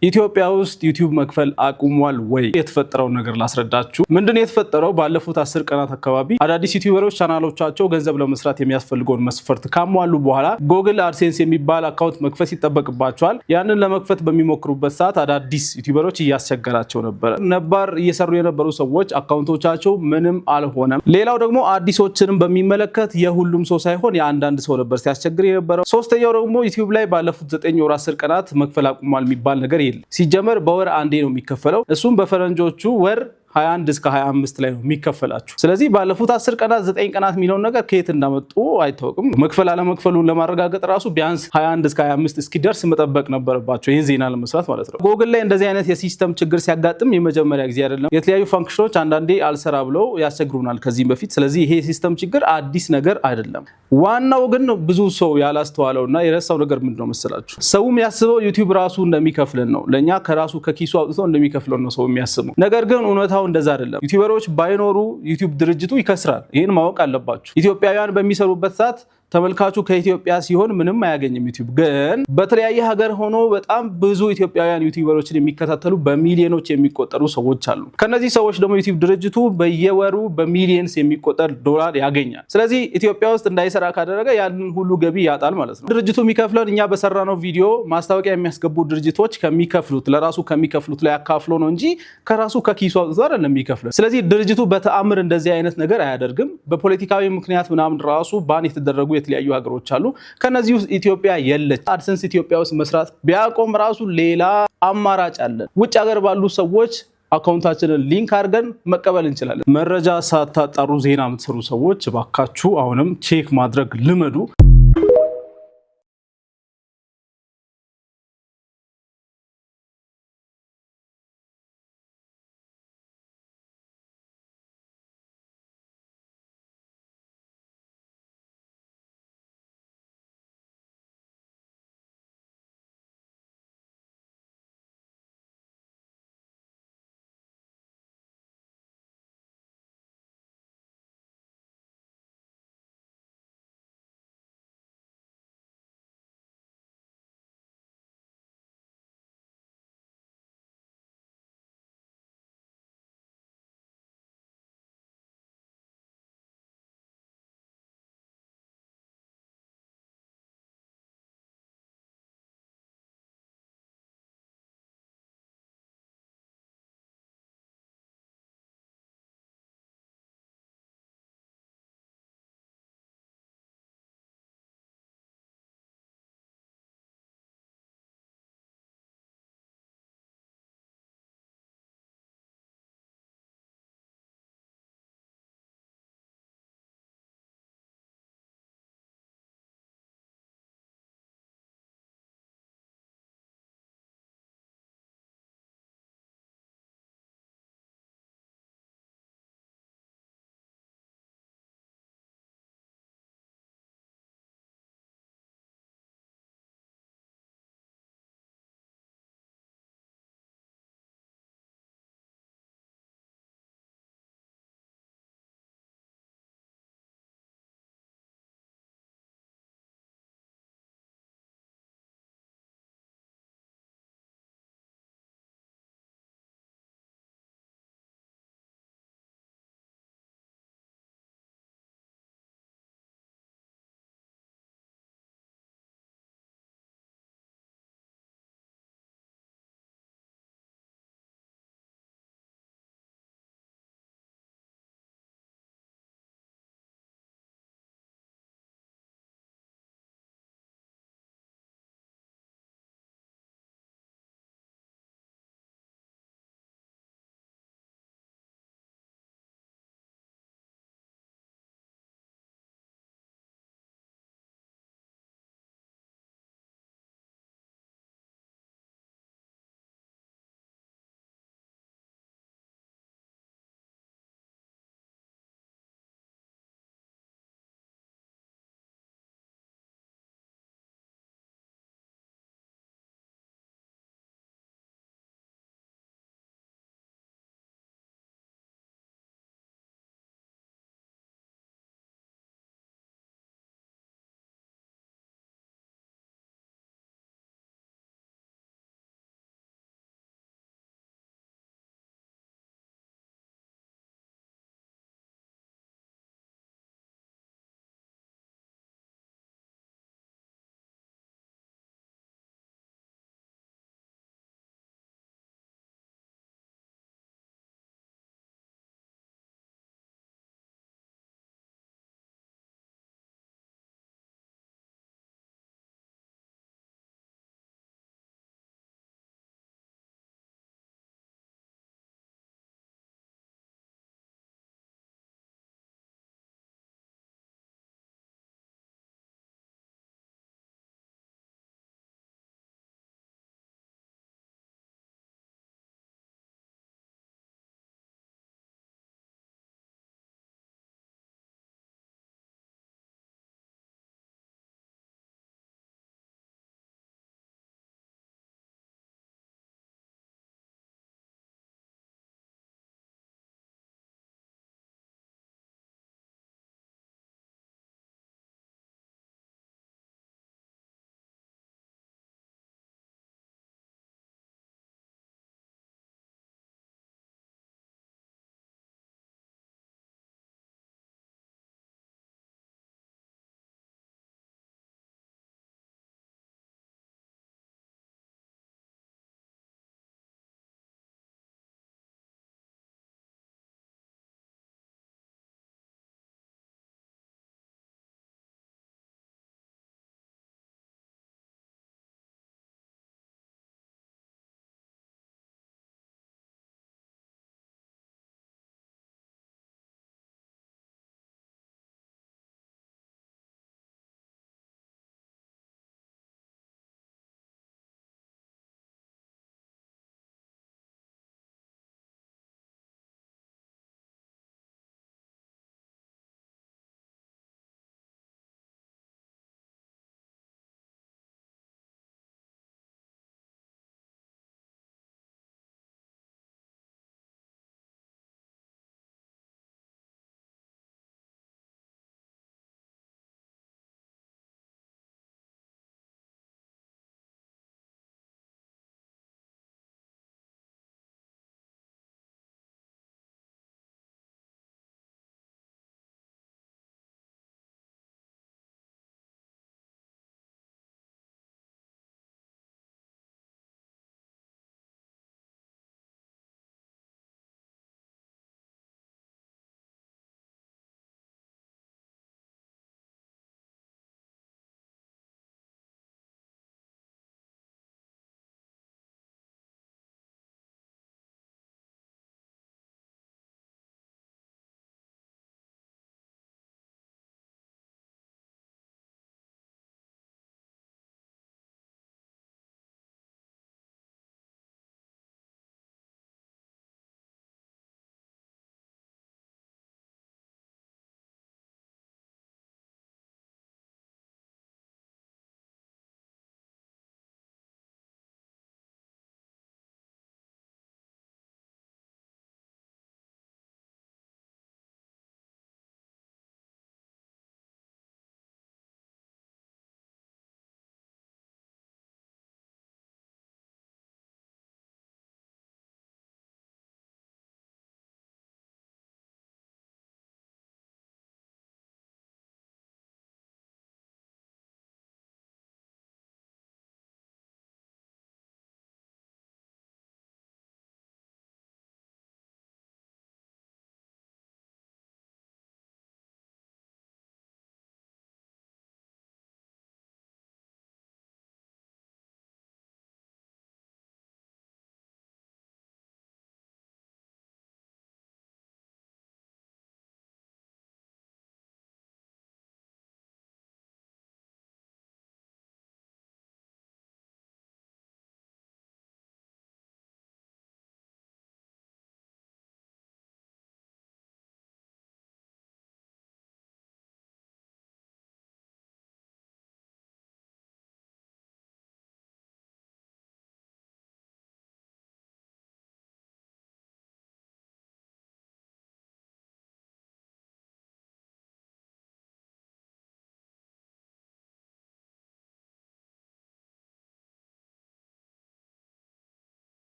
ኢትዮጵያ ውስጥ ዩቲዩብ መክፈል አቁሟል ወይ? የተፈጠረው ነገር ላስረዳችሁ። ምንድነው የተፈጠረው? ባለፉት 10 ቀናት አካባቢ አዳዲስ ዩቲዩበሮች ቻናሎቻቸው ገንዘብ ለመስራት የሚያስፈልገውን መስፈርት ካሟሉ በኋላ ጎግል አድሴንስ የሚባል አካውንት መክፈት ይጠበቅባቸዋል። ያንን ለመክፈት በሚሞክሩበት ሰዓት አዳዲስ ዩቲዩበሮች እያስቸገራቸው ነበር። ነባር እየሰሩ የነበሩ ሰዎች አካውንቶቻቸው ምንም አልሆነም። ሌላው ደግሞ አዲሶችንም በሚመለከት የሁሉም ሰው ሳይሆን የአንዳንድ ሰው ነበር ሲያስቸግር የነበረው። ሶስተኛው ደግሞ ዩቲዩብ ላይ ባለፉት 9 ወር 10 ቀናት መክፈል አቁሟል የሚባል ነገር ሲጀመር በወር አንዴ ነው የሚከፈለው። እሱም በፈረንጆቹ ወር 21 እስከ 25 ላይ ነው የሚከፈላችሁ። ስለዚህ ባለፉት 10 ቀናት 9 ቀናት የሚለው ነገር ከየት እንዳመጡ አይታወቅም። መክፈል አለመክፈሉን ለማረጋገጥ ራሱ ቢያንስ 21 እስከ 25 እስኪደርስ መጠበቅ ነበረባቸው ይህን ዜና ለመስራት ማለት ነው። ጎግል ላይ እንደዚህ አይነት የሲስተም ችግር ሲያጋጥም የመጀመሪያ ጊዜ አይደለም። የተለያዩ ፋንክሽኖች አንዳንዴ አልሰራ ብለው ያስቸግሩናል ከዚህም በፊት። ስለዚህ ይሄ ሲስተም ችግር አዲስ ነገር አይደለም። ዋናው ግን ብዙ ሰው ያላስተዋለውና የረሳው ነገር ምንድነው መሰላችሁ? ሰው የሚያስበው ዩቲዩብ ራሱ እንደሚከፍልን ነው። ለኛ ከራሱ ከኪሱ አውጥቶ እንደሚከፍለው ነው ሰው የሚያስበው። ነገር ግን እውነታው እንደዛ አይደለም። ዩቲዩበሮች ባይኖሩ ዩቲዩብ ድርጅቱ ይከስራል። ይሄን ማወቅ አለባችሁ። ኢትዮጵያውያን በሚሰሩበት ሰዓት ተመልካቹ ከኢትዮጵያ ሲሆን ምንም አያገኝም። ዩቲዩብ ግን በተለያየ ሀገር ሆኖ በጣም ብዙ ኢትዮጵያውያን ዩቲዩበሮችን የሚከታተሉ በሚሊዮኖች የሚቆጠሩ ሰዎች አሉ። ከነዚህ ሰዎች ደግሞ ዩቲዩብ ድርጅቱ በየወሩ በሚሊዮንስ የሚቆጠር ዶላር ያገኛል። ስለዚህ ኢትዮጵያ ውስጥ እንዳይሰራ ካደረገ ያንን ሁሉ ገቢ ያጣል ማለት ነው። ድርጅቱ የሚከፍለን እኛ በሰራነው ቪዲዮ ማስታወቂያ የሚያስገቡ ድርጅቶች ከሚከፍሉት ለራሱ ከሚከፍሉት ላይ አካፍሎ ነው እንጂ ከራሱ ከኪሱ አውጥቶ አይደለም የሚከፍለን። ስለዚህ ድርጅቱ በተአምር እንደዚህ አይነት ነገር አያደርግም። በፖለቲካዊ ምክንያት ምናምን ራሱ ባን የተደረጉ የተለያዩ ሀገሮች አሉ። ከነዚህ ውስጥ ኢትዮጵያ የለች። አድሰንስ ኢትዮጵያ ውስጥ መስራት ቢያቆም ራሱ ሌላ አማራጭ አለን። ውጭ ሀገር ባሉ ሰዎች አካውንታችንን ሊንክ አድርገን መቀበል እንችላለን። መረጃ ሳታጣሩ ዜና የምትሰሩ ሰዎች እባካችሁ አሁንም ቼክ ማድረግ ልመዱ።